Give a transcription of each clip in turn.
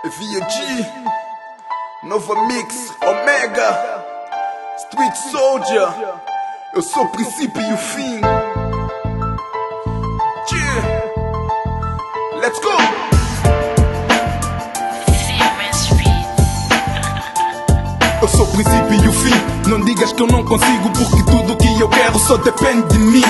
VG, Nova Mix, Omega, Street Soldier. Eu sou o princípio e o fim. Yeah. Let's go! Eu sou o princípio e o fim. Não digas que eu não consigo, porque tudo que eu quero só depende de mim.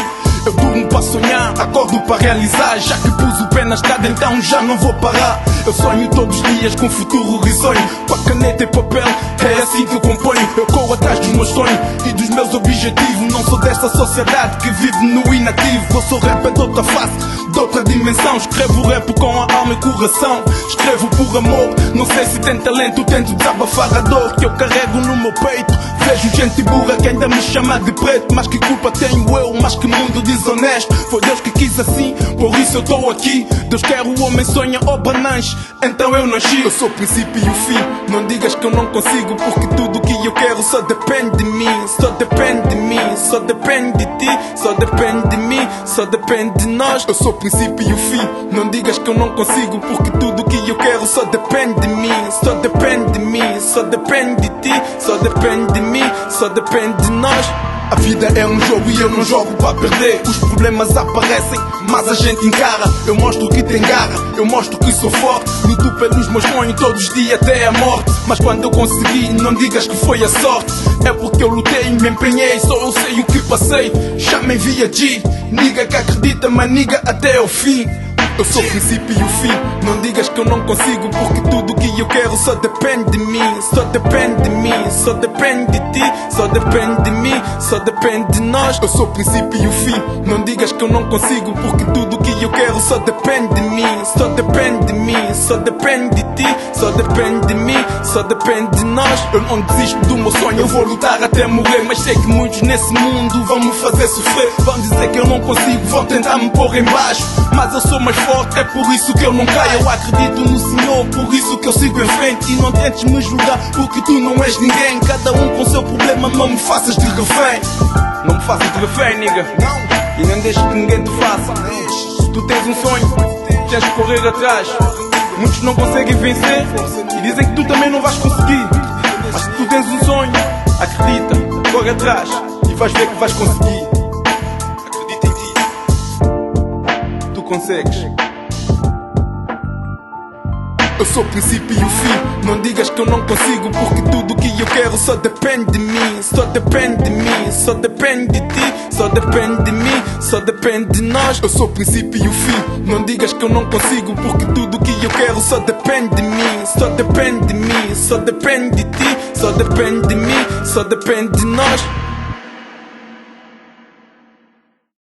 Eu durmo para sonhar, acordo para realizar. Já que pus o pé na estrada, então já não vou parar. Eu sonho todos os dias com futuro risonho. Com a caneta e papel, é assim que eu componho. Eu corro atrás dos meus sonhos e dos meus objetivos. Não sou desta sociedade que vive no inativo. Eu sou rapper de outra face, de outra dimensão. Escrevo rap com a alma e coração. Escrevo por amor, não sei se tem talento. Tento desabafar a dor que eu carrego no meu peito. Vejo gente burra que ainda me chama de preto. Mas que culpa tenho eu, mas que mundo desonesto. Foi Deus que quis assim, por isso eu estou aqui. Deus quer o homem sonha, obra nasce, então eu nasci. Eu sou o princípio e o fim. Não digas que eu não consigo, porque tudo que eu quero só depende de mim. Só depende de mim, só depende de ti. Só depende de mim, só depende de nós. Eu sou o princípio e o fim. Não digas que eu não consigo, porque tudo que eu quero só depende de mim. Só depende de mim, só depende de ti. Só depende de mim, só depende de nós. A vida é um jogo e eu não jogo para perder. Os problemas aparecem, mas a gente encara. Eu mostro que tem garra, eu mostro que sou forte. Luto pelos meus sonhos todos os dias até a morte. Mas quando eu consegui, não digas que foi a sorte. É porque eu lutei, me empenhei, só eu sei o que passei. Chamem VG, niga que acredita, mas niga até ao fim. Eu sou o princípio e o fim. Não digas que eu não consigo, porque tudo que eu quero só depende de mim. Só depende de mim, só depende de ti. Só depende de mim, só depende de nós. Eu sou o princípio e o fim. Não digas que eu não consigo, porque tudo que eu quero só depende de mim. Só depende de mim, só depende de ti. Só depende de mim, só depende de nós. Eu não desisto do meu sonho, eu vou lutar até morrer. Mas sei que muitos nesse mundo vão me fazer sofrer. Vão dizer que eu não consigo, vão tentar me pôr em baixo. Mas eu sou mais forte, é por isso que eu não caio. Eu acredito no Senhor, por isso que eu sigo em frente. E não tentes me julgar, porque tu não és ninguém. Cada um com seu problema, não me faças de refém. Não me faças de refém, nigga. E não deixes que ninguém te faça. Se tu tens um sonho, tens de correr atrás. Muitos não conseguem vencer e dizem que tu também não vais conseguir. Mas se tu tens um sonho, acredita, corre atrás e vais ver que vais conseguir. Acredita em ti, tu consegues. Eu sou o princípio e o fim. Não digas que eu não consigo, porque tudo que eu quero só depende de mim. Só depende de mim, só depende de ti. Só depende de mim, só depende de nós. Eu sou o princípio e o fim. Não digas que eu não consigo, porque tudo que eu quero só depende de mim. Só depende de mim, só depende de ti. Só depende de mim, só depende de nós.